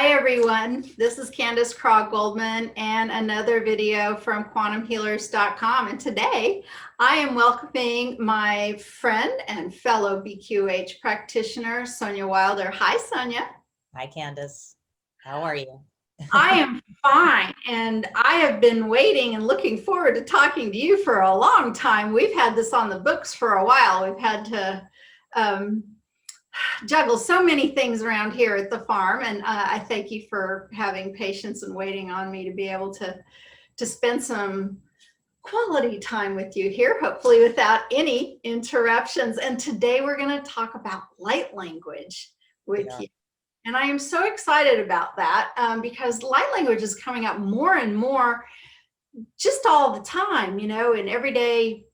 Hi everyone, this is Candace Craw-Goldman and another video from quantumhealers.com, and today I am welcoming my friend and fellow BQH practitioner, Sonya Wilder. Hi Sonya. Hi Candace, how are you? I am fine, and I have been waiting and looking forward to talking to you for a long time. We've had this on the books for a while. We've had to juggle so many things around here at the farm, and I thank you for having patience and waiting on me to be able to spend some quality time with you here, hopefully without any interruptions. And today we're going to talk about light language with you. And I am so excited about that because light language is coming up more and more just all the time, you know, in everyday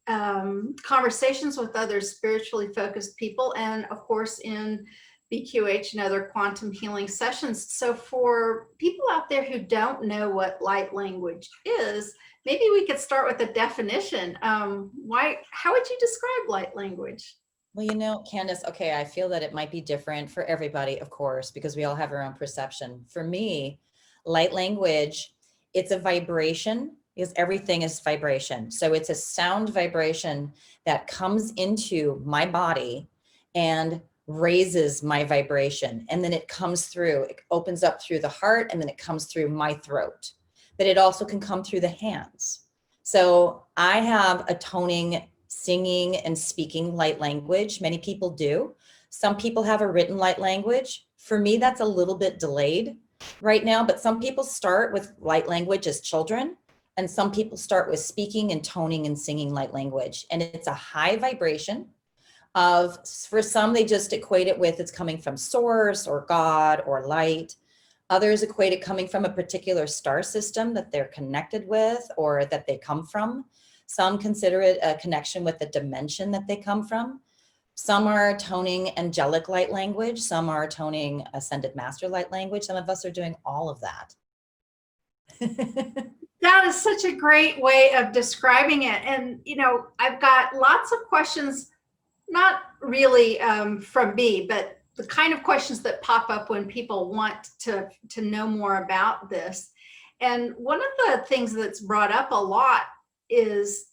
conversations with other spiritually focused people, and of course in BQH and other quantum healing sessions. So for people out there who don't know what light language is, maybe we could start with a definition. How would you describe light language? Well, you know, Candace, okay, I feel that it might be different for everybody, of course, because we all have our own perception. For me, light language, it's a vibration, because everything is vibration. So it's a sound vibration that comes into my body and raises my vibration. And then it comes through, it opens up through the heart, and then it comes through my throat. But it also can come through the hands. So I have a toning, singing and speaking light language. Many people do. Some people have a written light language. For me, that's a little bit delayed right now, but some people start with light language as children, and some people start with speaking and toning and singing light language. And it's a high vibration of, for some, they just equate it with it's coming from source or God or light. Others equate it coming from a particular star system that they're connected with or that they come from. Some consider it a connection with the dimension that they come from. Some are toning angelic light language. Some are toning ascended master light language. Some of us are doing all of that. That is such a great way of describing it. And, you know, I've got lots of questions, not really from me, but the kind of questions that pop up when people want to know more about this. And one of the things that's brought up a lot is,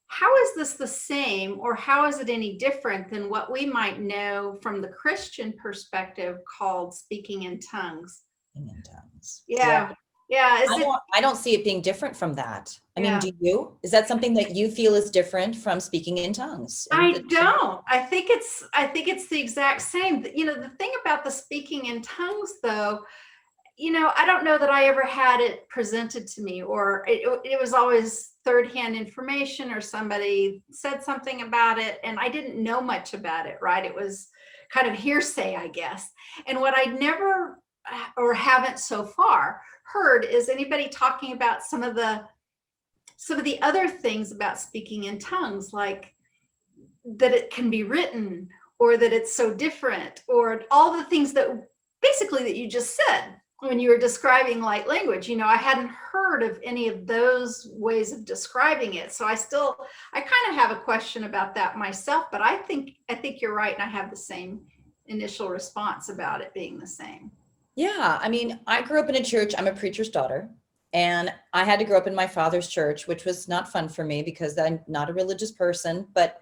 how is this the same, or how is it any different than what we might know from the Christian perspective called speaking in tongues? Speaking in tongues. Yeah. I don't see it being different from that. I mean, do you? Is that something that you feel is different from speaking in tongues? I don't. I think it's the exact same. You know, the thing about the speaking in tongues, though, you know, I don't know that I ever had it presented to me, or it was always third-hand information, or somebody said something about it and I didn't know much about it, right? It was kind of hearsay, I guess. And what I never, or haven't so far, heard is anybody talking about some of the other things about speaking in tongues, like that it can be written, or that it's so different, or all the things that basically that you just said when you were describing light language. You know, I hadn't heard of any of those ways of describing it. So I kind of have a question about that myself, but I think you're right. And I have the same initial response about it being the same. Yeah. I mean, I grew up in a church. I'm a preacher's daughter, and I had to grow up in my father's church, which was not fun for me because I'm not a religious person, but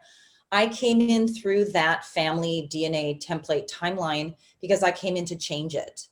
I came in through that family DNA template timeline because I came in to change it,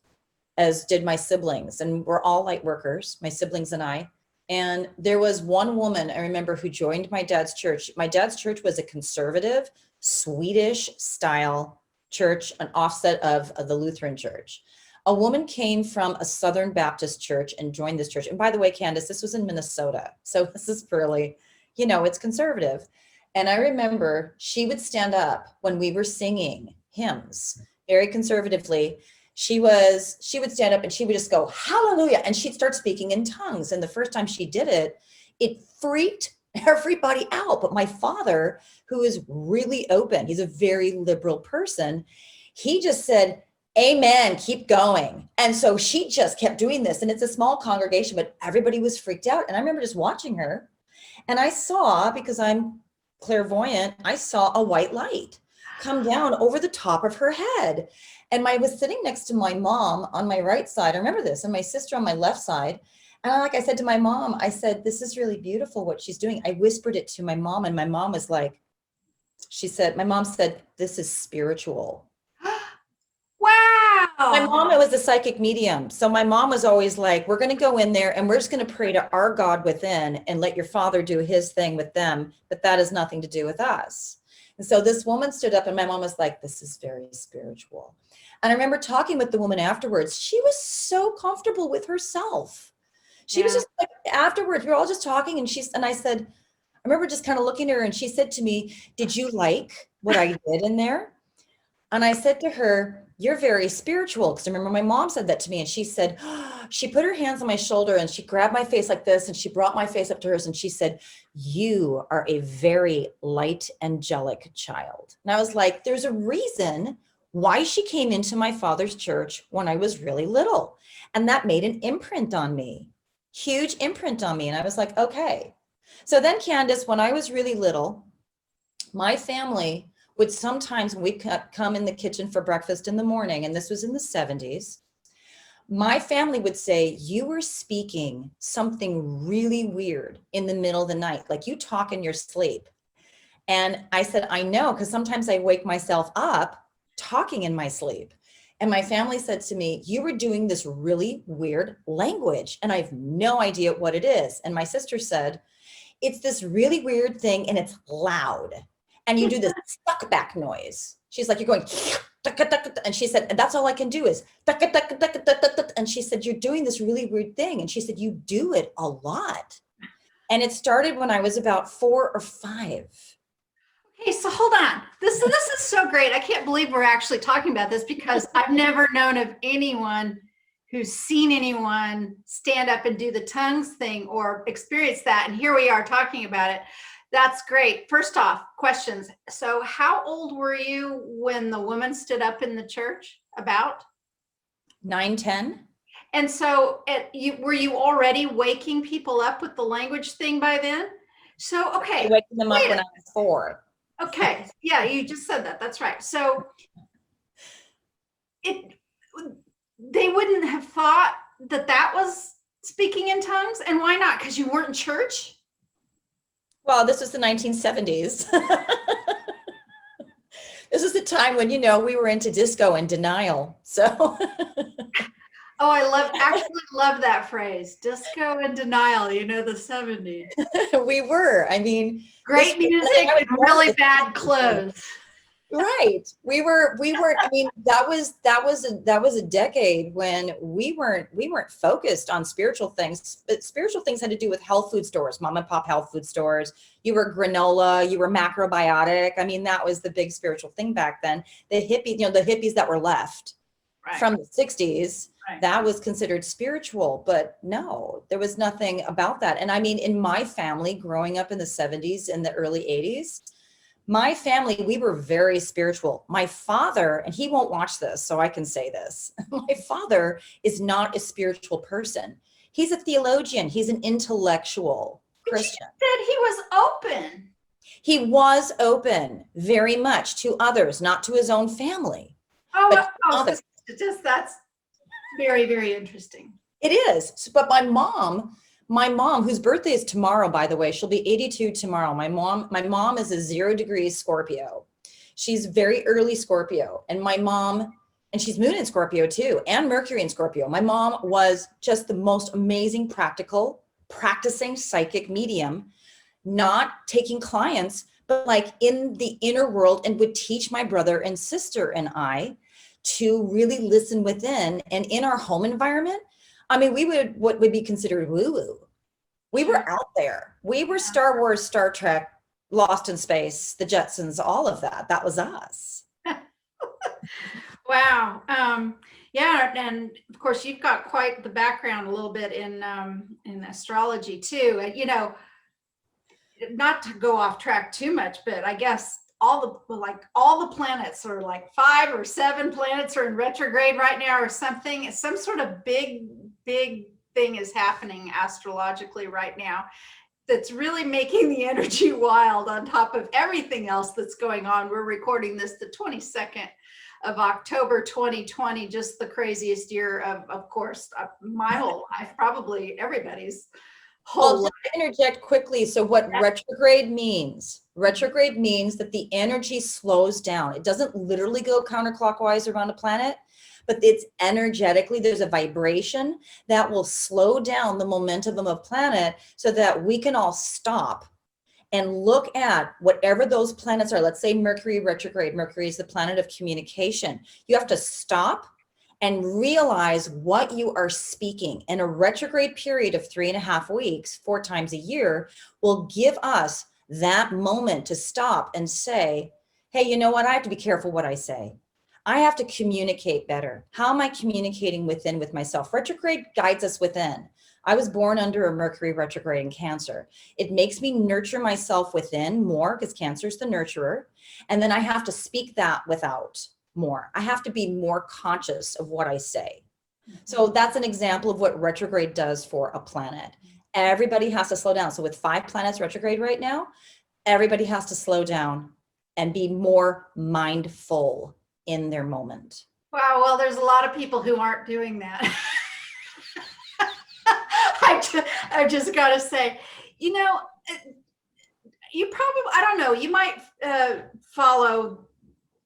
as did my siblings. And we're all light workers, my siblings and I. And there was one woman I remember who joined my dad's church. My dad's church was a conservative, Swedish style church, an offset of the Lutheran church. A woman came from a Southern Baptist church and joined this church. And by the way, Candace, this was in Minnesota. So this is really, you know, it's conservative. And I remember she would stand up when we were singing hymns very conservatively. She would stand up and she would just go, hallelujah. And she'd start speaking in tongues. And the first time she did it, it freaked everybody out. But my father, who is really open, he's a very liberal person, he just said, amen, keep going. And so she just kept doing this. And it's a small congregation, but everybody was freaked out. And I remember just watching her, and I saw, because I'm clairvoyant, I saw a white light come down over the top of her head. And I was sitting next to my mom on my right side. I remember this, and my sister on my left side. And like I said to my mom, I said, this is really beautiful what she's doing. I whispered it to my mom, and my mom was like, my mom said, this is spiritual. My Wow. mom was a psychic medium. So my mom was always like, we're going to go in there and we're just going to pray to our God within and let your father do his thing with them. But that has nothing to do with us. And so this woman stood up, and my mom was like, this is very spiritual. And I remember talking with the woman afterwards. She was so comfortable with herself. She was Yeah. just like, afterwards, we were all just talking, and I said, I remember just kind of looking at her, and she said to me, did you like what I did in there? And I said to her, you're very spiritual. Because I remember my mom said that to me, and she said, she put her hands on my shoulder and she grabbed my face like this, and she brought my face up to hers, and she said, you are a very light angelic child. And I was like, there's a reason why she came into my father's church when I was really little. And that made an imprint on me, huge imprint on me. And I was like, okay. So then, Candace, when I was really little, my family would sometimes, when we come in the kitchen for breakfast in the morning, and this was in the 70s, my family would say, you were speaking something really weird in the middle of the night, like you talk in your sleep. And I said, I know, because sometimes I wake myself up talking in my sleep. And my family said to me, you were doing this really weird language, and I have no idea what it is. And my sister said, it's this really weird thing, and it's loud. And you do this suck back noise. She's like, you're going, and she said, and that's all I can do is, and she said, you're doing this really weird thing. And she said, you do it a lot. And it started when I was about 4 or 5. Okay, so hold on. This is so great. I can't believe we're actually talking about this, because I've never known of anyone who's seen anyone stand up and do the tongues thing or experience that. And here we are talking about it. That's great. First off, questions. So how old were you when the woman stood up in the church? About 9, 10. And so were you already waking people up with the language thing by then? So, okay. Waking them up when I was 4. Okay. Yeah, you just said that. That's right. So they wouldn't have thought that was speaking in tongues. And why not? Because you weren't in church? Well, this was the 1970s. This is the time when, we were into disco and denial. So. Oh, I actually love that phrase, disco and denial, the 70s. We were, I mean. Great music and really bad clothes. Right. We were, I mean, that was a decade when we weren't focused on spiritual things, but spiritual things had to do with health food stores, mom and pop health food stores. You were granola, you were macrobiotic. I mean, that was the big spiritual thing back then. The hippies that were left from the 60s, that was considered spiritual, but no, there was nothing about that. And I mean, in my family growing up in the 70s and the early 80s, my family, we were very spiritual. My father, and he won't watch this, so I can say this. My father is not a spiritual person. He's a theologian. He's an intellectual Christian. You said he was open. He was open very much to others, not to his own family. That's very, very interesting. It is. But my mom, whose birthday is tomorrow, by the way, she'll be 82 tomorrow. My mom is a 0 degrees Scorpio. She's very early Scorpio. And she's moon in Scorpio too, and Mercury in Scorpio. My mom was just the most amazing practicing psychic medium, not taking clients, but like in the inner world, and would teach my brother and sister and I to really listen within. And in our home environment, I mean, what would be considered woo-woo. We were out there. We were Star Wars, Star Trek, Lost in Space, the Jetsons, all of that. That was us. Wow. Yeah. And of course, you've got quite the background a little bit in astrology too. Not to go off track too much, but I guess all the planets are like 5 or 7 planets are in retrograde right now or something. Some sort of big thing is happening astrologically right now. that's really making the energy wild on top of everything else that's going on. We're recording this the 22nd of October 2020, just the craziest year of course, my whole life, probably everybody's whole Well, life. just to interject quickly. So what retrograde means that the energy slows down. It doesn't literally go counterclockwise around the planet, but it's energetically, there's a vibration that will slow down the momentum of a planet so that we can all stop and look at whatever those planets are. Let's say Mercury retrograde. Mercury is the planet of communication. You have to stop and realize what you are speaking. And a retrograde period of 3.5 weeks, 4 times a year, will give us that moment to stop and say, hey, you know what? I have to be careful what I say. I have to communicate better. How am I communicating within with myself? Retrograde guides us within. I was born under a Mercury retrograde in Cancer. It makes me nurture myself within more because Cancer is the nurturer. And then I have to speak that without more. I have to be more conscious of what I say. So that's an example of what retrograde does for a planet. Everybody has to slow down. So with 5 planets retrograde right now, everybody has to slow down and be more mindful in their moment. Wow, well, there's a lot of people who aren't doing that. I just got to say, you know, you probably, I don't know, you might follow,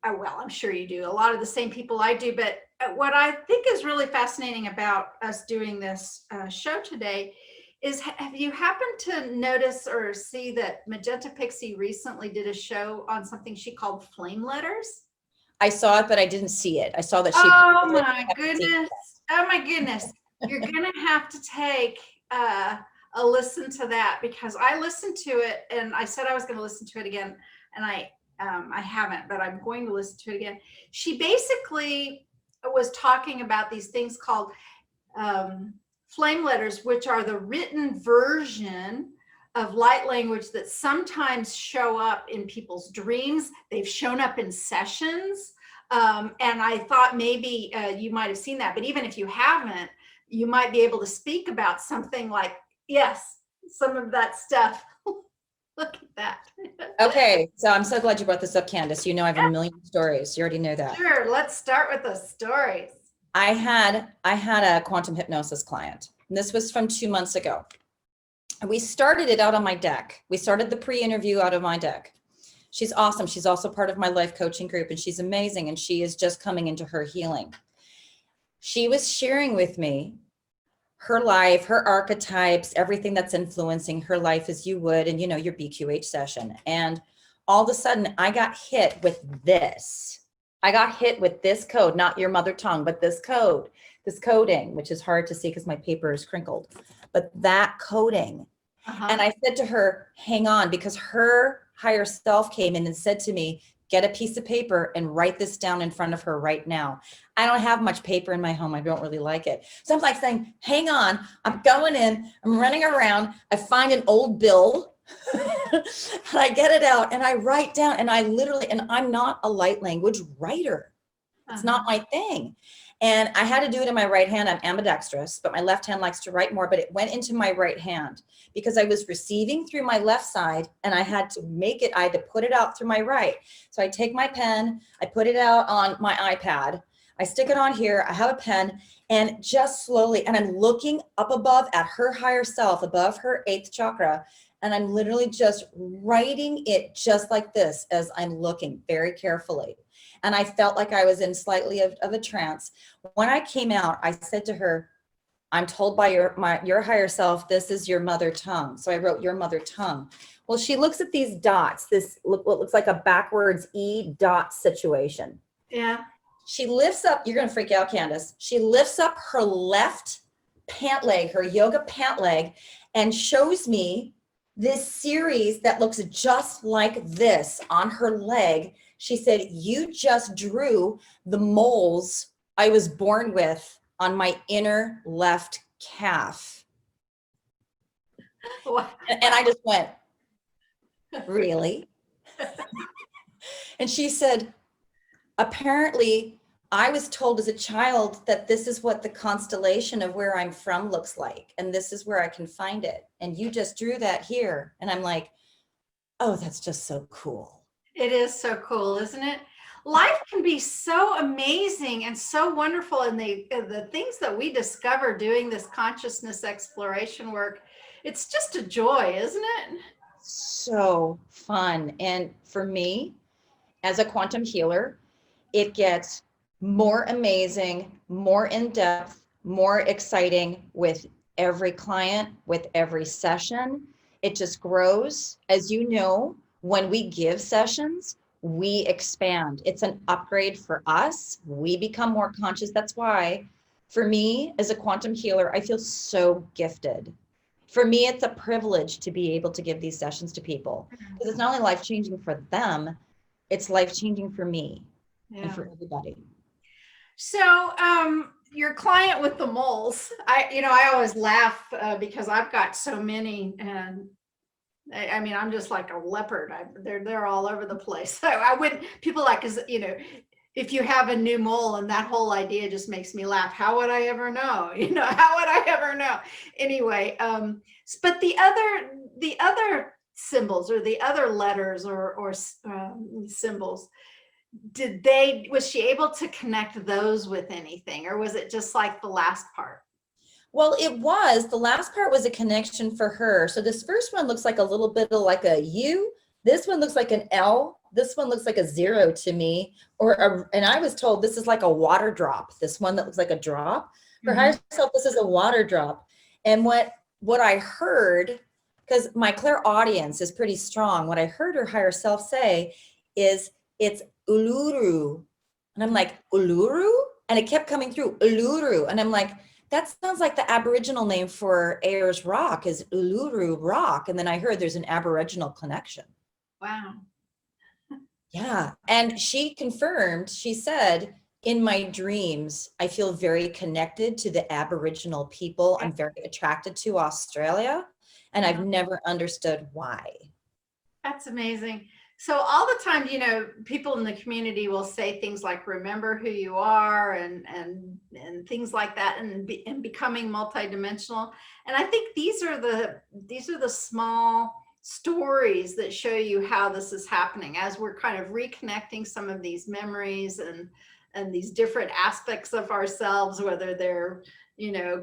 well, I'm sure you do, a lot of the same people I do, but what I think is really fascinating about us doing this show today is, have you happened to notice or see that Magenta Pixie recently did a show on something she called flame letters? I saw it, but I didn't see it. I saw that she. Oh my goodness. Oh my goodness. You're going to have to take a listen to that, because I listened to it and I said I was going to listen to it again, and I haven't, but I'm going to listen to it again. She basically was talking about these things called flame letters, which are the written version of light language that sometimes show up in people's dreams. They've shown up in sessions. And I thought maybe you might have seen that, but even if you haven't, you might be able to speak about something like, yes, some of that stuff. Look at that. Okay, so I'm so glad you brought this up, Candace. You know, I have a million stories. You already know that. Sure, let's start with the stories. I had a quantum hypnosis client, and this was from 2 months ago. We started it out on my deck. We started the pre-interview out of my deck. She's awesome. She's also part of my life coaching group, and she's amazing, and she is just coming into her healing. She was sharing with me her life, her archetypes, everything that's influencing her life as you would, and you know, your BQH session. And all of a sudden I got hit with this. I got hit with this code, not your mother tongue, but this code, this coding, which is hard to see because my paper is crinkled, but that coding. And I said to her, hang on, because her higher self came in and said to me, get a piece of paper and write this down in front of her right now. I don't have much paper in my home. I don't really like it. So I'm like saying, hang on, I'm going in, I'm running around. I find an old bill and I get it out and I write down, and I literally, and I'm not a light language writer. It's not my thing. And I had to do it in my right hand. I'm ambidextrous, but my left hand likes to write more, but it went into my right hand because I was receiving through my left side and I had to make it, I had to put it out through my right. So I take my pen, I put it out on my iPad, I stick it on here, I have a pen, and just slowly, and I'm looking up above at her higher self, above her 8th chakra, and I'm literally just writing it just like this as I'm looking very carefully. And I felt like I was in slightly of a trance. When I came out, I said to her, I'm told by your higher self, this is your mother tongue. So I wrote your mother tongue. Well, she looks at these dots, what looks like a backwards E dot situation. Yeah. She lifts up, you're going to freak out, Candace. She lifts up her left pant leg, her yoga pant leg, and shows me this series that looks just like this on her leg. She said, you just drew the moles I was born with on my inner left calf. And I just went, really? And she said, apparently I was told as a child that this is what the constellation of where I'm from looks like, and this is where I can find it. And you just drew that here. And I'm like, oh, that's just so cool. It is so cool, isn't it? Life can be so amazing and so wonderful, and the things that we discover doing this consciousness exploration work, it's just a joy, isn't it? So fun. And for me, as a quantum healer, it gets more amazing, more in depth, more exciting with every client, with every session. It just grows. As you know, when we give sessions, we expand. It's an upgrade for us. We become more conscious. That's why, for me, as a quantum healer, I feel so gifted. For me, it's a privilege to be able to give these sessions to people, because it's not only life changing for them, it's life changing for me and Yeah. for everybody. So, your client with the moles, I always laugh because I've got so many, and I mean, I'm just like a leopard. They're all over the place. So I wouldn't. People like, if you have a new mole, and that whole idea just makes me laugh. How would I ever know? How would I ever know? Anyway, but the other symbols, or the other letters, or symbols, was she able to connect those with anything, or was it just like the last part? Well, the last part was a connection for her. So this first one looks like a little bit of like a U. This one looks like an L. This one looks like a 0 to me. And I was told this is like a water drop. This one that looks like a drop. For higher self, this is a water drop. And what I heard, because my clairaudience is pretty strong, what I heard her higher self say is, it's Uluru. And I'm like, Uluru? And it kept coming through, Uluru. And I'm like, that sounds like the Aboriginal name for Ayers Rock is Uluru Rock. And then I heard there's an Aboriginal connection. Wow. Yeah. And she confirmed, she said, in my dreams, I feel very connected to the Aboriginal people. I'm very attracted to Australia, and I've never understood why. That's amazing. So all the time, people in the community will say things like, remember who you are, and things like that, and becoming multidimensional. And I think these are the small stories that show you how this is happening, as we're kind of reconnecting some of these memories and these different aspects of ourselves, whether they're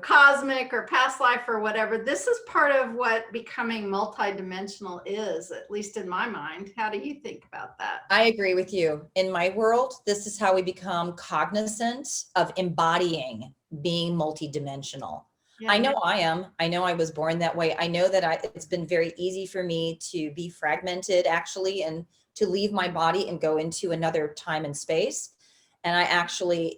cosmic or past life or whatever. This is part of what becoming multidimensional is, at least in my mind. How do you think about that? I agree with you. In my world, this is how we become cognizant of embodying being multidimensional. Yeah. I know I am. I know I was born that way. I know that it's been very easy for me to be fragmented, actually, and to leave my body and go into another time and space. And I actually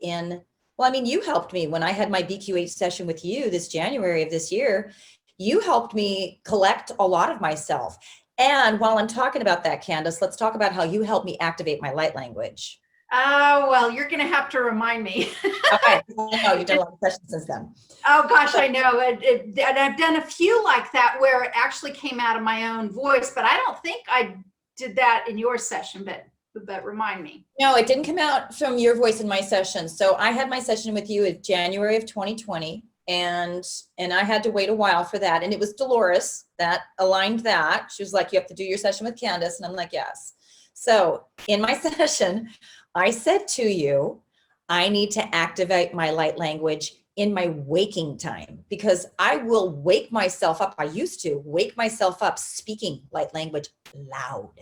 you helped me when I had my BQH session with you this January of this year. You helped me collect a lot of myself. And while I'm talking about that, Candace, let's talk about how you helped me activate my light language. Oh, well, you're going to have to remind me. Okay. I know you've done a lot of sessions since then. Oh, gosh, I know. And I've done a few like that where it actually came out of my own voice, but I don't think I did that in your session, but remind me. No, it didn't come out from your voice in my session. So I had my session with you in January of 2020, and I had to wait a while for that. And it was Dolores that aligned that. She was like, you have to do your session with Candace. And I'm like, yes. So in my session, I said to you, I need to activate my light language in my waking time, because I will wake myself up. I used to wake myself up speaking light language loud.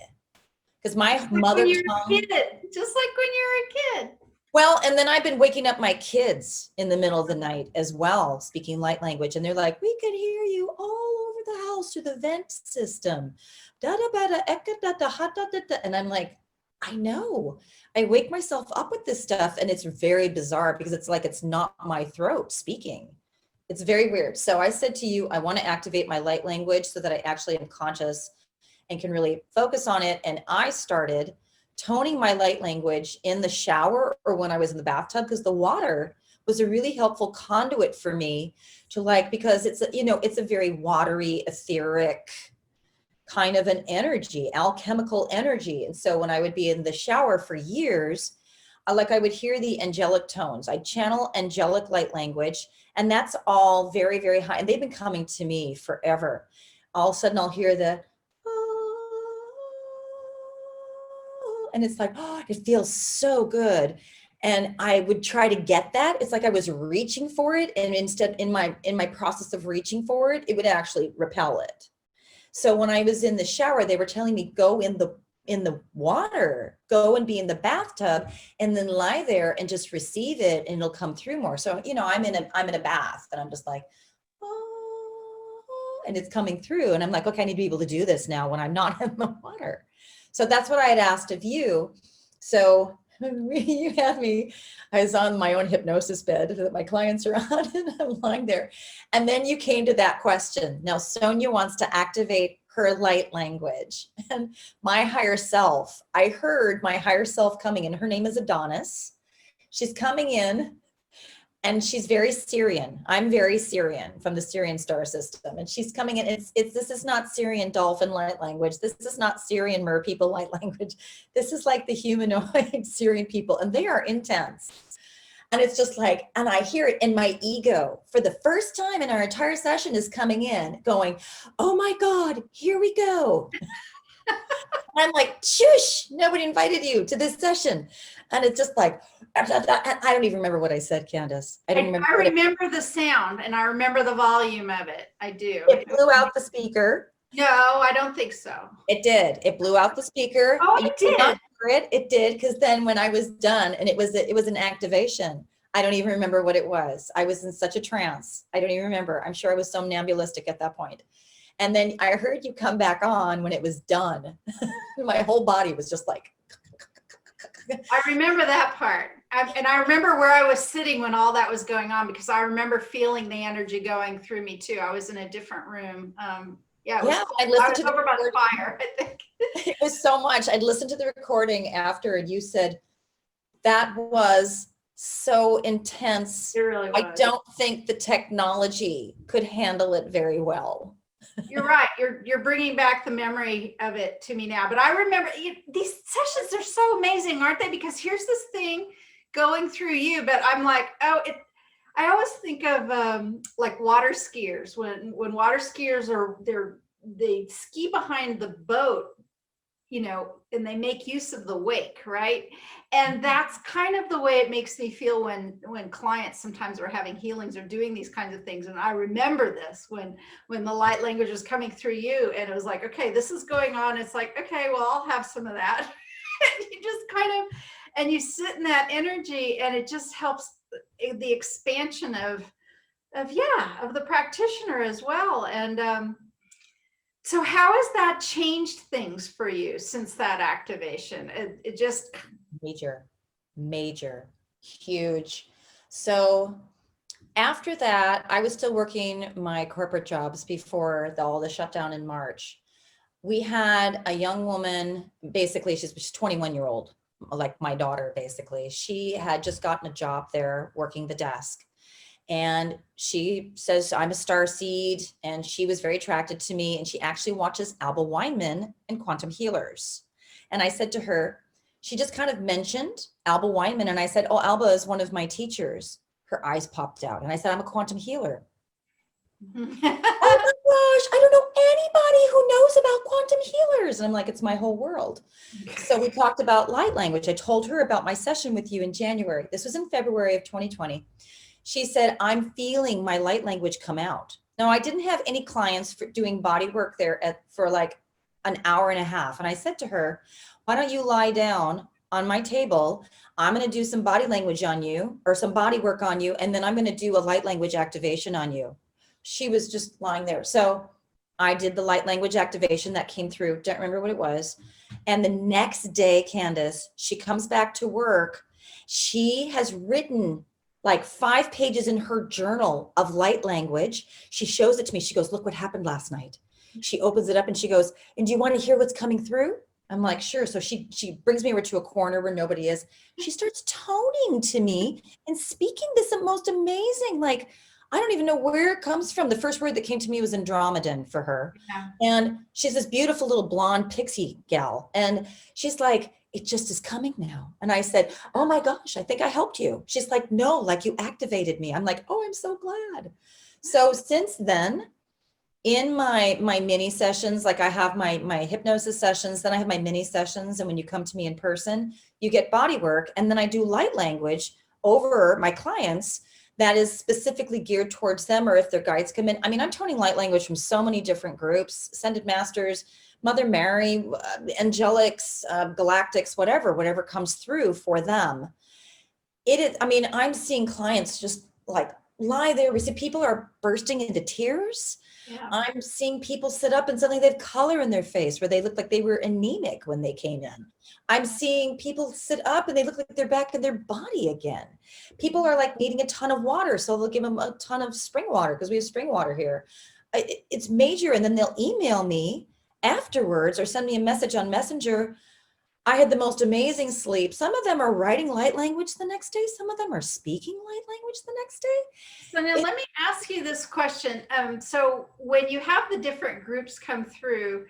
Because my mother tongue, just like when you were a kid. Well, and then I've been waking up my kids in the middle of the night as well, speaking light language. And they're like, we can hear you all over the house through the vent system. And I'm like, I know. I wake myself up with this stuff, and it's very bizarre because it's like it's not my throat speaking. It's very weird. So I said to you, I want to activate my light language so that I actually am conscious and can really focus on it. And I started toning my light language in the shower or when I was in the bathtub, because the water was a really helpful conduit for me to because it's a very watery, etheric kind of an energy, alchemical energy. And so when I would be in the shower for years, like I would hear the angelic tones. I channel angelic light language, and that's all very, very high. And they've been coming to me forever. All of a sudden I'll hear the, and it's like, oh, it feels so good. And I would try to get that. It's like I was reaching for it. And instead in my process of reaching for it, it would actually repel it. So when I was in the shower, they were telling me, go in the water, go and be in the bathtub, and then lie there and just receive it, and it'll come through more. So, I'm in a bath, and I'm just like, oh, and it's coming through. And I'm like, okay, I need to be able to do this now when I'm not in the water. So that's what I had asked of you. So you had me, I was on my own hypnosis bed that my clients are on, and I'm lying there. And then you came to that question. Now, Sonya wants to activate her light language. And my higher self, I heard my higher self coming in. Her name is Adonis. She's coming in, and she's very Syrian. I'm very Syrian, from the Syrian star system. And she's coming in. This is not Syrian dolphin light language. This is not Syrian mer people light language. This is like the humanoid Syrian people, and they are intense. And it's just like, and I hear it in my ego for the first time in our entire session is coming in going, oh my God, here we go. I'm like, shush, nobody invited you to this session. And it's just like, I don't even remember what I said, Candace. I remember the sound, and I remember the volume of it. I do. It blew out the speaker. No, I don't think so. It did. It blew out the speaker. Oh, it did. It did, because then when I was done, and it was an activation. I don't even remember what it was. I was in such a trance. I don't even remember. I'm sure I was somnambulistic at that point. And then I heard you come back on when it was done. My whole body was just like. I remember that part. And I remember where I was sitting when all that was going on, because I remember feeling the energy going through me too. I was in a different room. Yeah, I listened to over by the fire, I think. It was so much. I'd listened to the recording after, and you said that was so intense. It really was. I don't think the technology could handle it very well. You're right. You're bringing back the memory of it to me now. But I remember these sessions are so amazing, aren't they? Because here's this thing going through you, but I'm like, I always think of like water skiers. When water skiers they ski behind the boat, and they make use of the wake, right? And that's kind of the way it makes me feel when clients sometimes are having healings or doing these kinds of things. And I remember this when the light language was coming through you, and it was like, okay, this is going on. It's like, okay, well, I'll have some of that. And you just and you sit in that energy, and it just helps the expansion of the practitioner as well. And so how has that changed things for you since that activation? It just major, huge. So after that, I was still working my corporate jobs before all the shutdown in March. We had a young woman, basically she's 21-year-old, like my daughter, basically. She had just gotten a job there working the desk. And she says, I'm a starseed, and she was very attracted to me. And she actually watches Alba Weinman and Quantum Healers. And I said to her, she just kind of mentioned Alba Weinman. And I said, oh, Alba is one of my teachers. Her eyes popped out. And I said, I'm a quantum healer. Oh my gosh, I don't know anybody who knows about quantum healers. And I'm like, it's my whole world. So we talked about light language. I told her about my session with you in January. This was in February of 2020. She said, I'm feeling my light language come out. Now, I didn't have any clients for doing body work there for like an hour and a half. And I said to her, why don't you lie down on my table? I'm going to do some body language on you, or some body work on you. And then I'm going to do a light language activation on you. She was just lying there. So I did the light language activation that came through. Don't remember what it was. And the next day, Candace, she comes back to work. She has written like 5 pages in her journal of light language. She shows it to me. She goes, look what happened last night. She opens it up and she goes, and do you want to hear what's coming through? I'm like, sure. So she brings me over to a corner where nobody is. She starts toning to me and speaking this most amazing, like, I don't even know where it comes from. The first word that came to me was Andromedan for her. Yeah. And she's this beautiful little blonde pixie gal. And she's like, it just is coming now. And I said, oh my gosh, I think I helped you. She's like, no, like you activated me. I'm like, oh, I'm so glad. So since then, in my mini sessions, like I have my hypnosis sessions, then I have my mini sessions. And when you come to me in person, you get body work. And then I do light language over my clients that is specifically geared towards them, or if their guides come in. I mean, I'm toning light language from so many different groups, Ascended Masters, Mother Mary, angelics, galactics, whatever comes through for them. It is, I mean, I'm seeing clients just like lie there. We see people are bursting into tears. Yeah. I'm seeing people sit up and suddenly they have color in their face where they look like they were anemic when they came in. I'm seeing people sit up and they look like they're back in their body again. People are like needing a ton of water, so they'll give them a ton of spring water because we have spring water here. It's major. And then they'll email me afterwards or send me a message on Messenger. I had the most amazing sleep. Some of them are writing light language the next day. Some of them are speaking light language the next day. So now let me ask you this question. So when you have the different groups come through,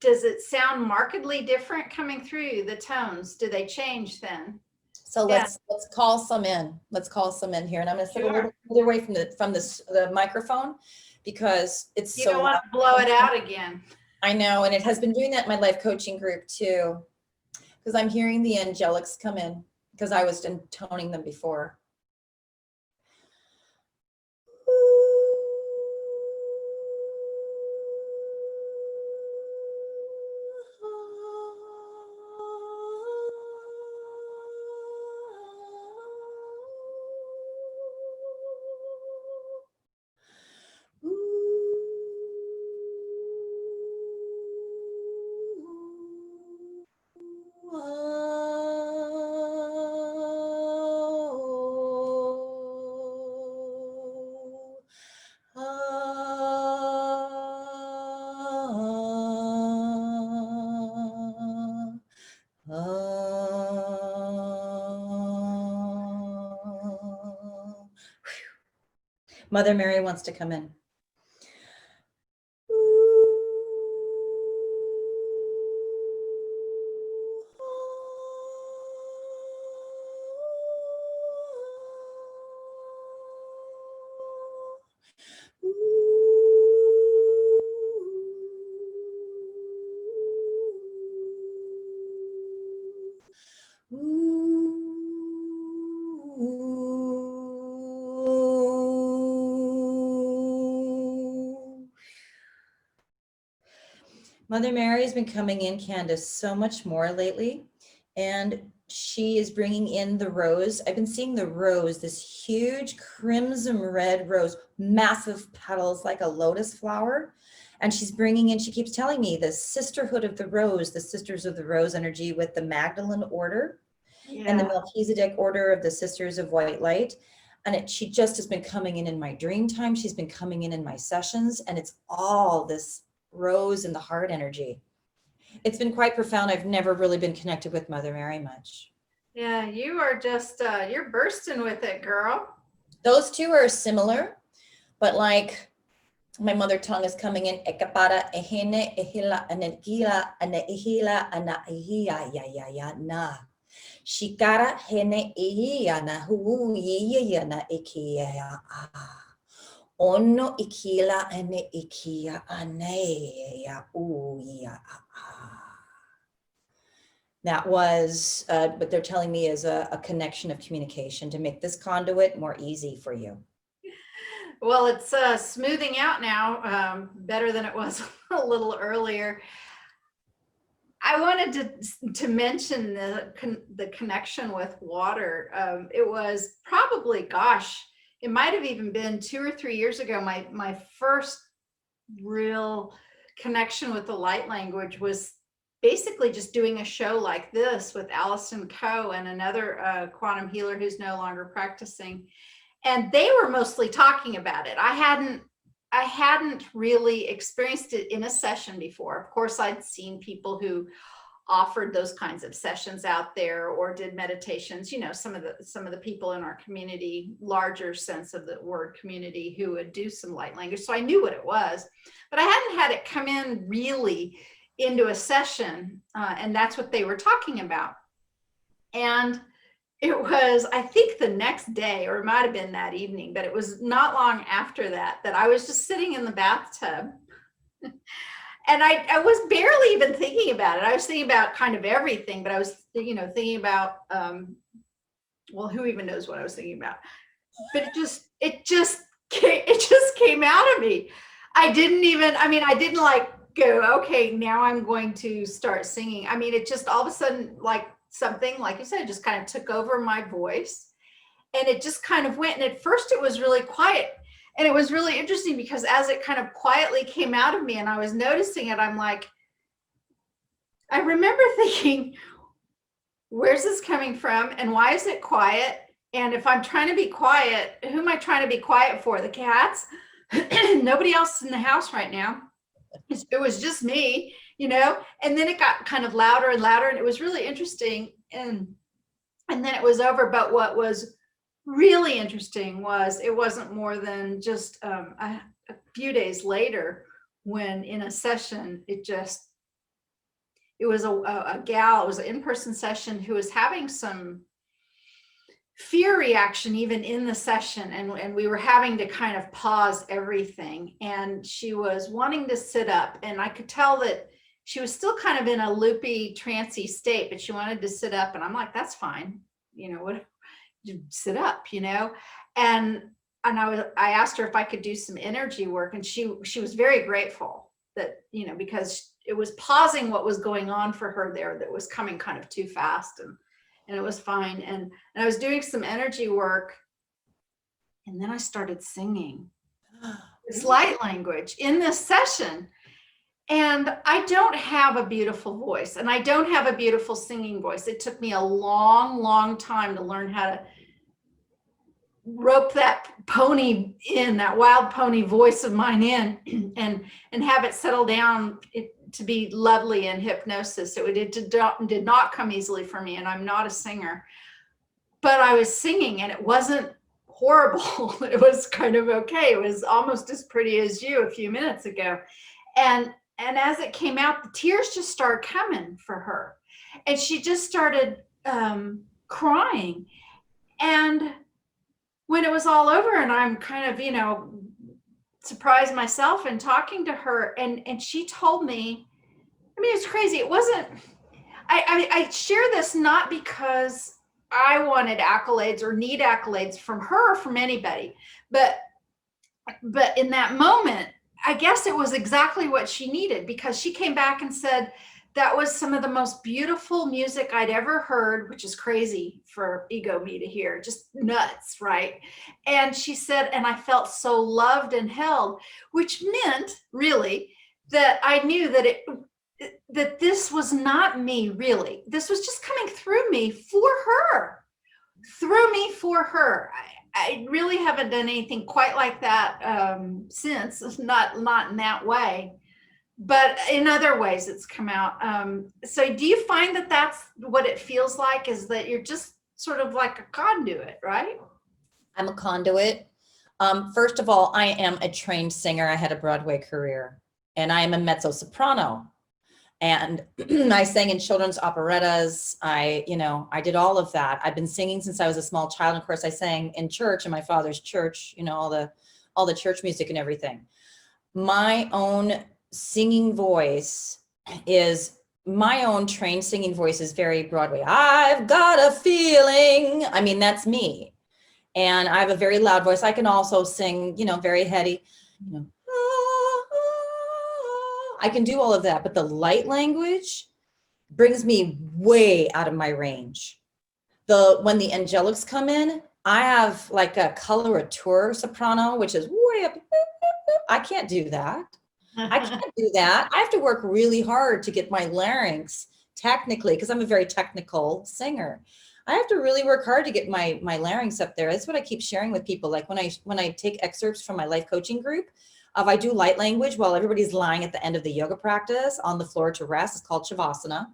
does it sound markedly different coming through? The tones, do they change then? So let's call some in. Let's call some in here. And I'm going to sit a little further away from the microphone because it's you so don't want to blow it out again. I know. And it has been doing that in my life coaching group too, because I'm hearing the angelics come in because I was intoning them before. Mother Mary wants to come in. Mother Mary has been coming in, Candace, so much more lately. And she is bringing in the rose. I've been seeing the rose, this huge crimson red rose, massive petals like a lotus flower. And she's bringing in, she keeps telling me, the sisterhood of the rose, the sisters of the rose energy with the Magdalene order and the Melchizedek order of the Sisters of White Light. And she just has been coming in my dream time. She's been coming in my sessions, and it's all this rose and the heart energy. It's been quite profound. I've never really been connected with Mother Mary much. Yeah, you are just, you're bursting with it, girl. Those two are similar, but like my mother tongue is coming in. Ekapara, ehene, ehila, anegila, anehila, anahiya, ya, ya, ya, na. Shikara, hene, iya, na, hu, ya, na, ikia, ah. Ono ikila ane ikia ane ya uya. That was what they're telling me is a connection of communication to make this conduit more easy for you. Well, it's smoothing out now, better than it was a little earlier. I wanted to mention the connection with water. It was probably, gosh, it might have even been 2 or 3 years ago. My first real connection with the light language was basically just doing a show like this with Allison Coe and another quantum healer who's no longer practicing. And they were mostly talking about it. I hadn't really experienced it in a session before. Of course, I'd seen people who offered those kinds of sessions out there or did meditations, you know, some of the people in our community, larger sense of the word community, who would do some light language. So I knew what it was, but I hadn't had it come in really into a session, and that's what they were talking about. And it was, I think, the next day, or it might have been that evening, but it was not long after that, that I was just sitting in the bathtub. And I was barely even thinking about it. I was thinking about kind of everything, but I was, thinking about, well, who even knows what I was thinking about? But it just came out of me. I didn't like go, okay, now I'm going to start singing. I mean, it just all of a sudden, like something, like you said, just kind of took over my voice, and it just kind of went. And at first it was really quiet. And it was really interesting because as it kind of quietly came out of me and I was noticing it, I'm like, I remember thinking, where's this coming from? And why is it quiet? And if I'm trying to be quiet, who am I trying to be quiet for? The cats? Nobody else in the house right now. It was just me, and then it got kind of louder and louder, and it was really interesting. And then it was over. But what was really interesting was it wasn't more than just a few days later when in a session, it was a gal, it was an in-person session, who was having some fear reaction even in the session, and we were having to kind of pause everything, and she was wanting to sit up, and I could tell that she was still kind of in a loopy, trancy state, but she wanted to sit up, and I'm like, that's fine, what, you sit up, and I asked her if I could do some energy work, and she was very grateful that, because it was pausing what was going on for her there that was coming kind of too fast, and it was fine. And I was doing some energy work, and then I started singing this light language in this session. And I don't have a beautiful voice, and I don't have a beautiful singing voice. It took me a long, long time to learn how to rope that pony in, that wild pony voice of mine in, and have it settle down to be lovely in hypnosis. It did not come easily for me, and I'm not a singer, but I was singing, and it wasn't horrible. It was kind of okay. It was almost as pretty as you a few minutes ago. And as it came out, the tears just started coming for her, and she just started crying. And when it was all over, and I'm kind of, surprised myself and talking to her, and she told me, it's crazy. It wasn't, I share this not because I wanted accolades or need accolades from her or from anybody, but in that moment, I guess it was exactly what she needed, because she came back and said, that was some of the most beautiful music I'd ever heard, which is crazy for ego me to hear, just nuts, right? And she said, and I felt so loved and held, which meant really that I knew that this was not me, really. This was just coming through me for her, I really haven't done anything quite like that since, not in that way. But in other ways it's come out. So do you find that that's what it feels like, is that you're just sort of like a conduit, right? I'm a conduit. First of all, I am a trained singer. I had a Broadway career, and I am a mezzo soprano. And I sang in children's operettas. I did all of that. I've been singing since I was a small child. And of course, I sang in church, in my father's church, all the church music and everything. My own singing voice is, my own trained singing voice is very Broadway. I've got a feeling. That's me. And I have a very loud voice. I can also sing, very heady, I can do all of that, but the light language brings me way out of my range. When the angelics come in, I have like a coloratura soprano, which is way up. I can't do that. I have to work really hard to get my larynx technically, because I'm a very technical singer. I have to really work hard to get my larynx up there. That's what I keep sharing with people. Like when I take excerpts from my life coaching group, I do light language while everybody's lying at the end of the yoga practice on the floor to rest. It's called Shavasana.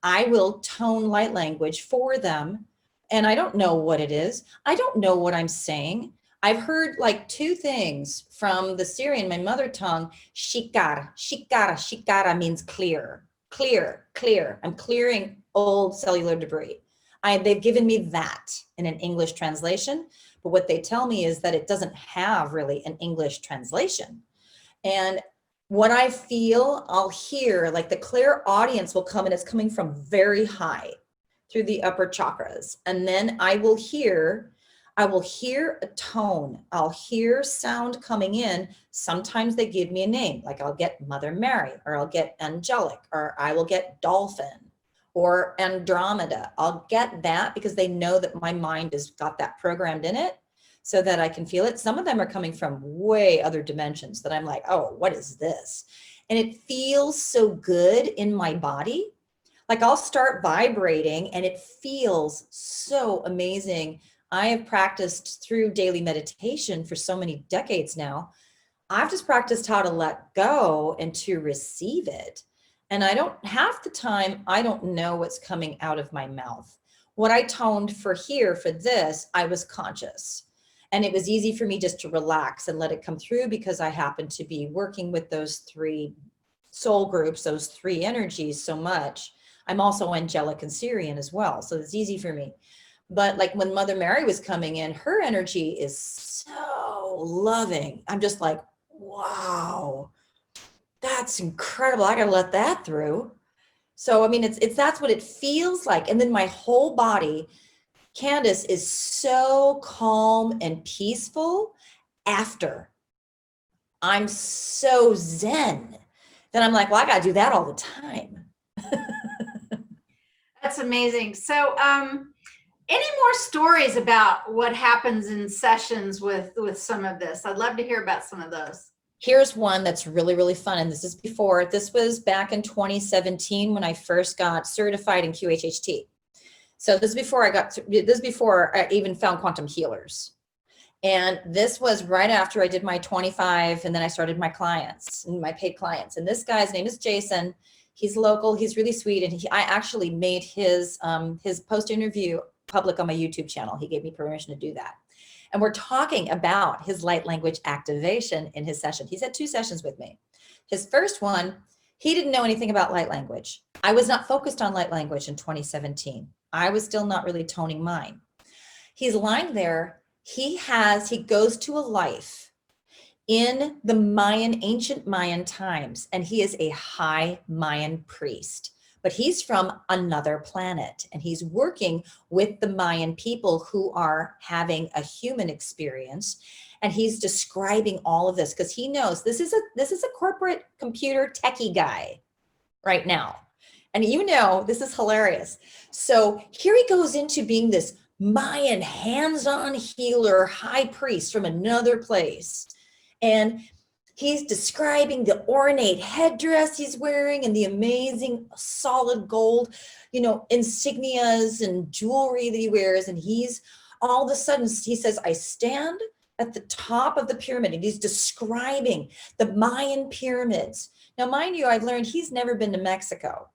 I will tone light language for them. And I don't know what it is. I don't know what I'm saying. I've heard like two things from the Syrian, my mother tongue. Shikara, shikara, shikara means clear, clear, clear. I'm clearing old cellular debris. They've given me that in an English translation, but what they tell me is that it doesn't have really an English translation. And what I feel, I'll hear, like the clear audience will come, and it's coming from very high through the upper chakras. And then I will hear a tone. I'll hear sound coming in. Sometimes they give me a name, like I'll get Mother Mary, or I'll get angelic, or I will get dolphin or Andromeda. I'll get that because they know that my mind has got that programmed in it so that I can feel it. Some of them are coming from way other dimensions that I'm like, oh, what is this? And it feels so good in my body. Like I'll start vibrating and it feels so amazing. I have practiced through daily meditation for so many decades now. I've just practiced how to let go and to receive it. And I don't, half the time, I don't know what's coming out of my mouth. What I toned for here, for this, I was conscious. And it was easy for me just to relax and let it come through because I happened to be working with those three soul groups, those three energies so much. I'm also angelic and Syrian as well. So it's easy for me. But like when Mother Mary was coming in, her energy is so loving. I'm just like, wow, that's incredible. I got to let that through. So, I mean, it's that's what it feels like. And then my whole body, Candace, is so calm and peaceful after. I'm so zen that I'm like, well, I got to do that all the time. That's amazing. So, any more stories about what happens in sessions with some of this? I'd love to hear about some of those. Here's one that's really, really fun. And this was back in 2017 when I first got certified in QHHT. So this is before I even found quantum healers. And this was right after I did my 25, and then I started my clients and my paid clients. And this guy's name is Jason. He's local. He's really sweet. And I actually made his post-interview public on my YouTube channel. He gave me permission to do that. And we're talking about his light language activation in his session. He's had 2 sessions with me. His first one, he didn't know anything about light language. I was not focused on light language in 2017. I was still not really toning mine. He's lying there. He goes to a life in the ancient Mayan times, and he is a high Mayan priest. But he's from another planet, and he's working with the Mayan people who are having a human experience. And he's describing all of this because he knows this is a corporate computer techie guy right now. And this is hilarious. So here he goes into being this Mayan hands-on healer, high priest from another place. And he's describing the ornate headdress he's wearing and the amazing solid gold, insignias and jewelry that he wears. And he's all of a sudden, he says, I stand at the top of the pyramid. And he's describing the Mayan pyramids. Now, mind you, I've learned he's never been to Mexico.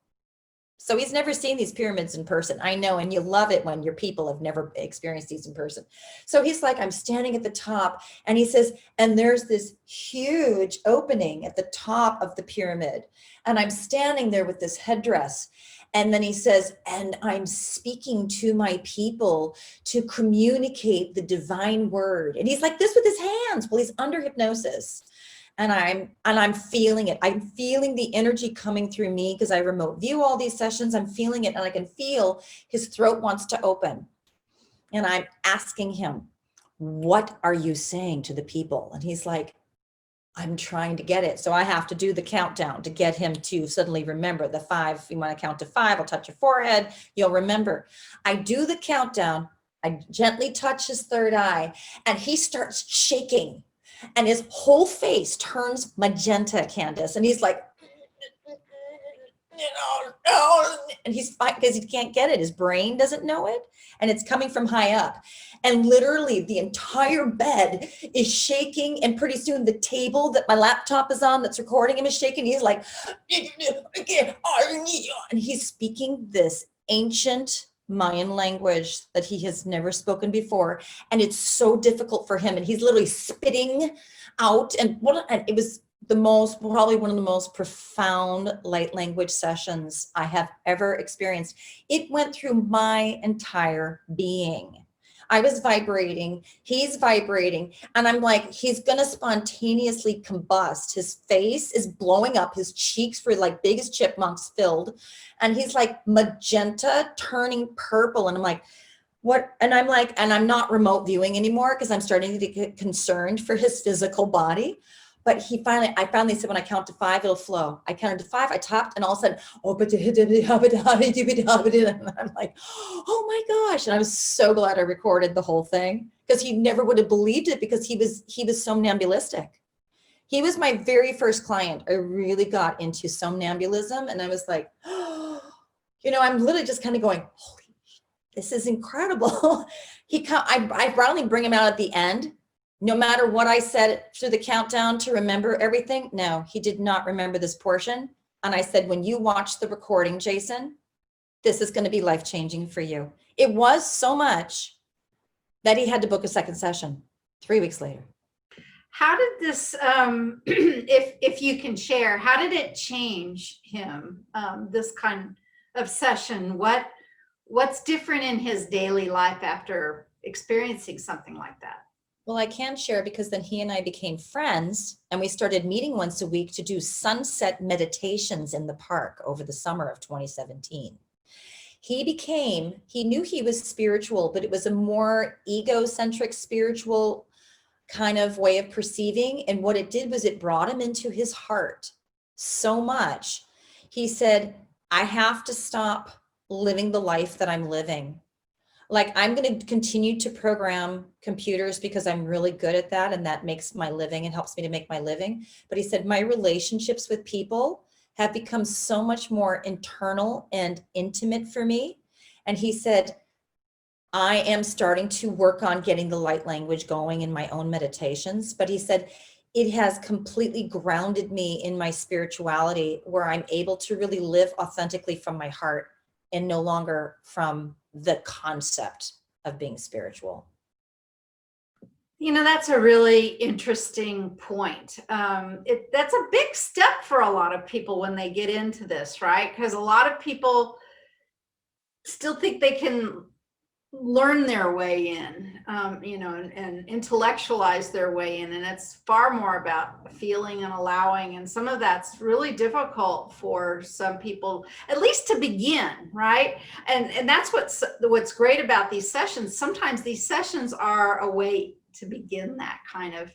So he's never seen these pyramids in person. I know, and you love it when your people have never experienced these in person. So he's like, I'm standing at the top, and he says, and there's this huge opening at the top of the pyramid, and I'm standing there with this headdress. And then he says, and I'm speaking to my people to communicate the divine word. And he's like this with his hands while he's under hypnosis. And I'm feeling it. I'm feeling the energy coming through me because I remote view all these sessions. I'm feeling it, and I can feel his throat wants to open. And I'm asking him, what are you saying to the people? And he's like, I'm trying to get it. So I have to do the countdown to get him to suddenly remember the 5. If you want to count to 5, I'll touch your forehead. You'll remember. I do the countdown. I gently touch his third eye, and he starts shaking. And his whole face turns magenta, Candace. And he's like, and he's fine because he can't get it. His brain doesn't know it. And it's coming from high up. And literally the entire bed is shaking. And pretty soon the table that my laptop is on that's recording him is shaking. He's like, and he's speaking this ancient Mayan language that he has never spoken before. And it's so difficult for him. And he's literally spitting out. And it was probably one of the most profound light language sessions I have ever experienced. It went through my entire being. I was vibrating, he's vibrating, and I'm like, he's gonna spontaneously combust. His face is blowing up, his cheeks were like big as chipmunks filled, and he's like magenta turning purple. And I'm like, what? And I'm like, and I'm not remote viewing anymore because I'm starting to get concerned for his physical body. But I finally said, when I count to 5, it'll flow. I counted to 5, I tapped, and all of a sudden, and I'm like, oh my gosh. And I was so glad I recorded the whole thing, because he never would have believed it, because he was somnamblistic. He was my very first client. I really got into somnambulism, and I was like, oh, I'm literally just kind of going, holy, this is incredible. I finally bring him out at the end. No matter what I said through the countdown to remember everything, no, he did not remember this portion. And I said, when you watch the recording, Jason, this is going to be life-changing for you. It was so much that he had to book a second session 3 weeks later. How did this, if you can share, how did it change him, this kind of session? What's different in his daily life after experiencing something like that? Well, I can share, because then he and I became friends, and we started meeting once a week to do sunset meditations in the park over the summer of 2017. He knew he was spiritual, but it was a more egocentric spiritual kind of way of perceiving. And what it did was it brought him into his heart so much. He said, I have to stop living the life that I'm living. Like, I'm going to continue to program computers because I'm really good at that, and that makes my living and helps me to make my living. But he said, my relationships with people have become so much more internal and intimate for me. And he said, I am starting to work on getting the light language going in my own meditations. But he said, it has completely grounded me in my spirituality, where I'm able to really live authentically from my heart and no longer from the concept of being spiritual. That's a really interesting point. That's a big step for a lot of people when they get into this, right? Because a lot of people still think they can learn their way in, and intellectualize their way in. And it's far more about feeling and allowing. And some of that's really difficult for some people, at least to begin, right? And that's what's great about these sessions. Sometimes these sessions are a way to begin that kind of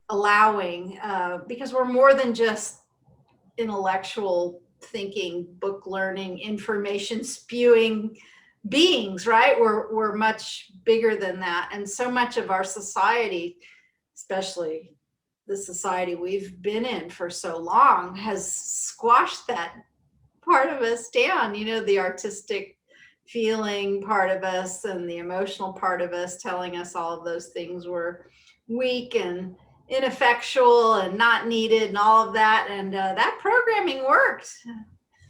allowing, because we're more than just intellectual thinking, book learning, information spewing beings, right? We're much bigger than that. And so much of our society, especially the society we've been in for so long, has squashed that part of us down, the artistic feeling part of us and the emotional part of us, telling us all of those things were weak and ineffectual and not needed and all of that. And that programming worked.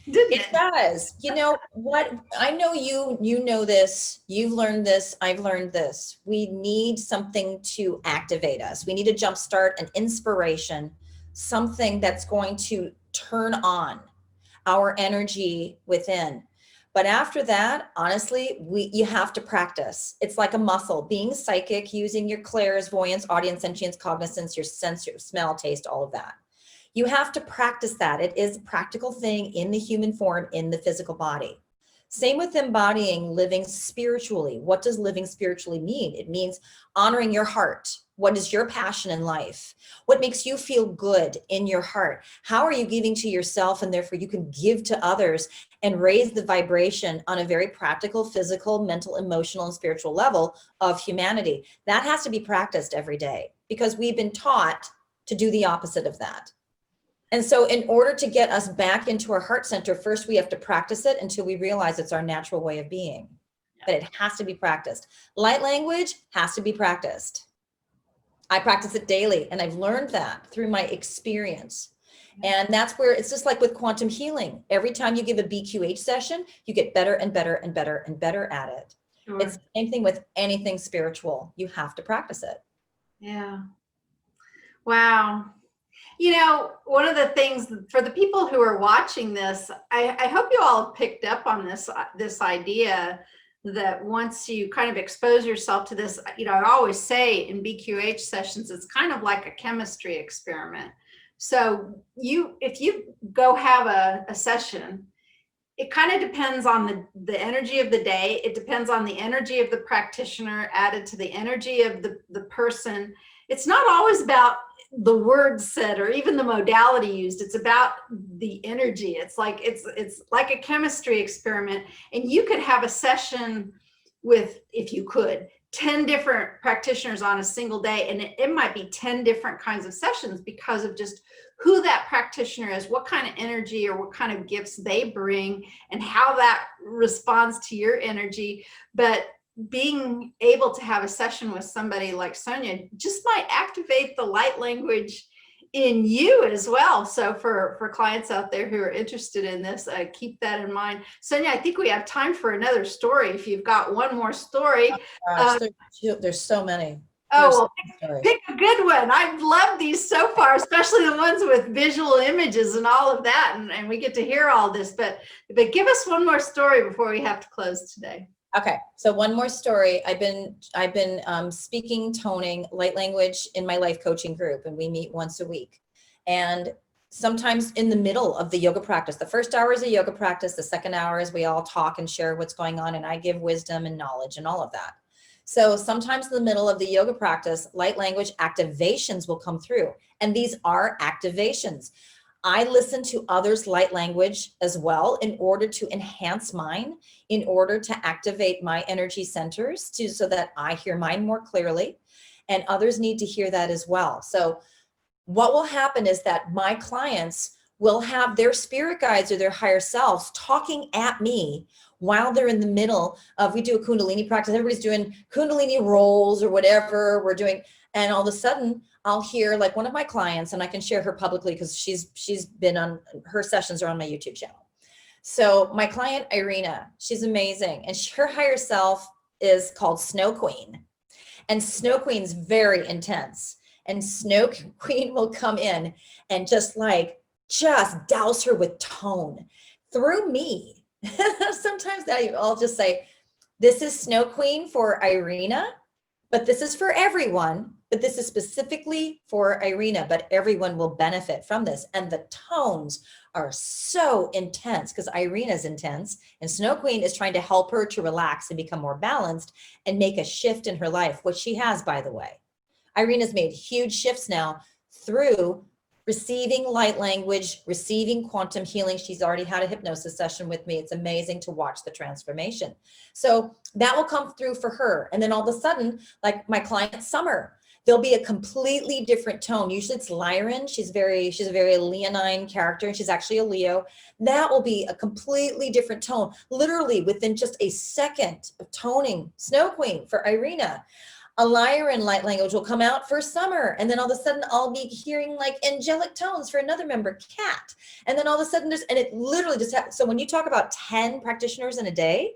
It does. You know what? I know you know this, you've learned this, I've learned this. We need something to activate us. We need a jump start, an inspiration, something that's going to turn on our energy within. But after that, honestly, you have to practice. It's like a muscle. Being psychic, using your clairvoyance, audience, sentience, cognizance, your sense, your smell, taste, all of that. You have to practice that. It is a practical thing in the human form, in the physical body. Same with embodying living spiritually. What does living spiritually mean? It means honoring your heart. What is your passion in life? What makes you feel good in your heart? How are you giving to yourself, and therefore you can give to others and raise the vibration on a very practical, physical, mental, emotional, and spiritual level of humanity? That has to be practiced every day, because we've been taught to do the opposite of that. And so in order to get us back into our heart center, first we have to practice it until we realize it's our natural way of being. But it has to be practiced. Light language has to be practiced. I practice it daily, and I've learned that through my experience. And that's where it's just like with quantum healing. Every time you give a BQH session, you get better and better and better and better at it. Sure. It's the same thing with anything spiritual. You have to practice it. Yeah. Wow. You know, one of the things for the people who are watching this, I hope you all picked up on this idea that once you kind of expose yourself to this, you know, I always say in BQH sessions, it's kind of like a chemistry experiment. So if you go have a session, it kind of depends on the energy of the day. It depends on the energy of the practitioner added to the energy of the person. It's not always about the words said or even the modality used. It's about the energy. It's like a chemistry experiment, and you could have a session with, if you could, 10 different practitioners on a single day, and it might be 10 different kinds of sessions because of just who that practitioner is, what kind of energy or what kind of gifts they bring, and how that responds to your energy. But being able to have a session with somebody like Sonya just might activate the light language in you as well. So for clients out there who are interested in this, keep that in mind. Sonya, I think we have time for another story. If you've got one more story. Gosh, there's so many. Oh, well, pick a good one. I've loved these so far, especially the ones with visual images and all of that. And we get to hear all this, but give us one more story before we have to close today. Okay, so one more story. I've been speaking, toning, light language in my life coaching group, and we meet once a week. And sometimes in the middle of the yoga practice, the first hour is a yoga practice, the second hour is we all talk and share what's going on, and I give wisdom and knowledge and all of that. So sometimes in the middle of the yoga practice, light language activations will come through, and these are activations. I listen to others' light language as well in order to enhance mine, in order to activate my energy centers so that I hear mine more clearly, and others need to hear that as well. So what will happen is that my clients will have their spirit guides or their higher selves talking at me while they're in the middle of, we do a Kundalini practice, everybody's doing Kundalini rolls or whatever we're doing, and all of a sudden I'll hear like one of my clients, and I can share her publicly because she's been on, her sessions are on my YouTube channel. So my client Irina, she's amazing, and her higher self is called Snow Queen, and Snow Queen's very intense, and Snow Queen will come in and just douse her with tone through me. Sometimes I'll just say, this is Snow Queen for Irina, but this is for everyone, but this is specifically for Irina, but everyone will benefit from this. And the tones are so intense because Irina's intense, and Snow Queen is trying to help her to relax and become more balanced and make a shift in her life, which she has, by the way. Irina's made huge shifts now through receiving light language, receiving quantum healing. She's already had a hypnosis session with me. It's amazing to watch the transformation. So that will come through for her. And then all of a sudden, like my client Summer, there'll be a completely different tone. Usually it's Lyran. She's a very leonine character, and she's actually a Leo. That will be a completely different tone, literally within just a second of toning Snow Queen for Irina. A Lyran light language will come out for Summer, and then all of a sudden I'll be hearing like angelic tones for another member, Cat. And then all of a sudden and it literally just happens. So when you talk about 10 practitioners in a day,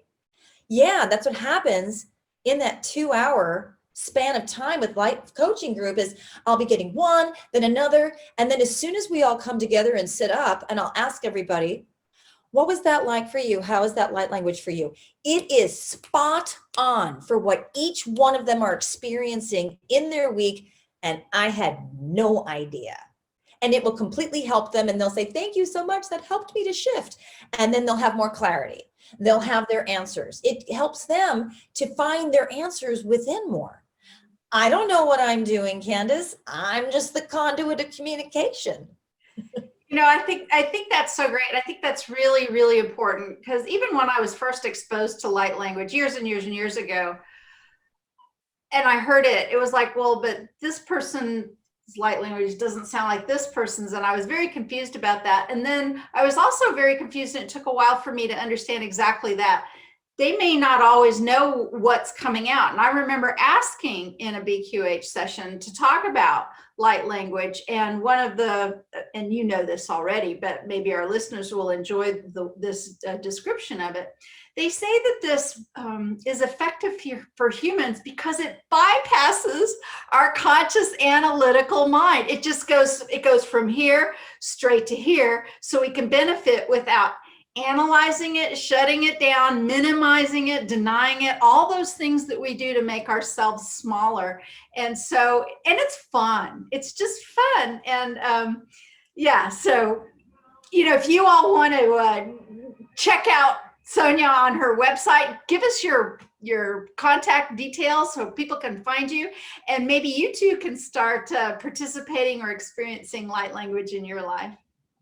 yeah, that's what happens in that 2-hour span of time with light coaching group. Is I'll be getting one, then another. And then as soon as we all come together and sit up, and I'll ask everybody, what was that like for you? How is that light language for you? It is spot on for what each one of them are experiencing in their week. And I had no idea. And it will completely help them. And they'll say, thank you so much. That helped me to shift. And then they'll have more clarity. They'll have their answers. It helps them to find their answers within more. I don't know what I'm doing, Candace. I'm just the conduit of communication. You know, I think that's so great. I think that's really, really important, because even when I was first exposed to light language years and years and years ago, and I heard it, it was like, well, but this person's light language doesn't sound like this person's. And I was very confused about that. And then I was also very confused, and it took a while for me to understand exactly that. they may not always know what's coming out. And I remember asking in a BQH session to talk about light language. And one of the, and you know this already, but maybe our listeners will enjoy this description of it. They say that this is effective for humans because it bypasses our conscious analytical mind. It goes from here straight to here, so we can benefit without analyzing it, shutting it down, minimizing it, denying it, all those things that we do to make ourselves smaller. And so, and it's fun. It's just fun. And yeah, so, if you all want to check out Sonya on her website, give us your contact details so people can find you, and maybe you too can start participating or experiencing light language in your life.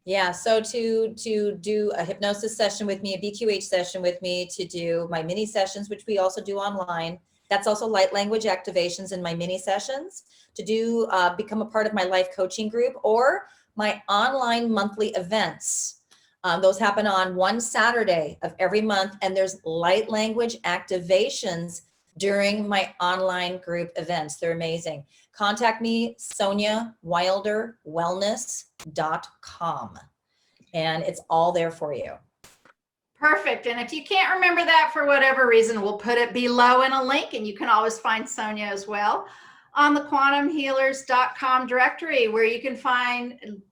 Yeah, so to do a hypnosis session with me, a BQH session with me, to do my mini sessions, which we also do online. That's also light language activations in my mini sessions. To do become a part of my life coaching group or my online monthly events. Those happen on one Saturday of every month, and there's light language activations during my online group events. They're amazing. Contact me, SonyaWilderWellness.com, and it's all there for you. Perfect. And if you can't remember that for whatever reason, we'll put it below in a link, and you can always find Sonya as well on the quantumhealers.com directory, where you can find,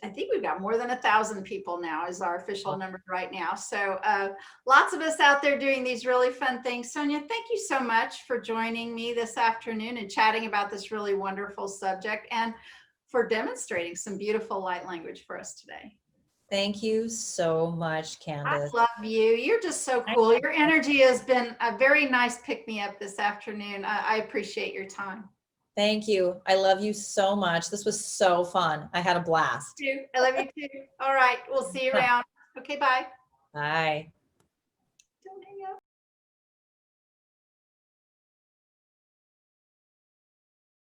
I think we've got more than 1,000 people now is our official number right now. So lots of us out there doing these really fun things. Sonya, thank you so much for joining me this afternoon and chatting about this really wonderful subject, and for demonstrating some beautiful light language for us today. Thank you so much, Candace. I love you. You're just so cool. Your energy has been a very nice pick-me-up this afternoon. I appreciate your time. Thank you. I love you so much. This was so fun. I had a blast. I love you too. All right. We'll see you around. Okay, bye. Bye.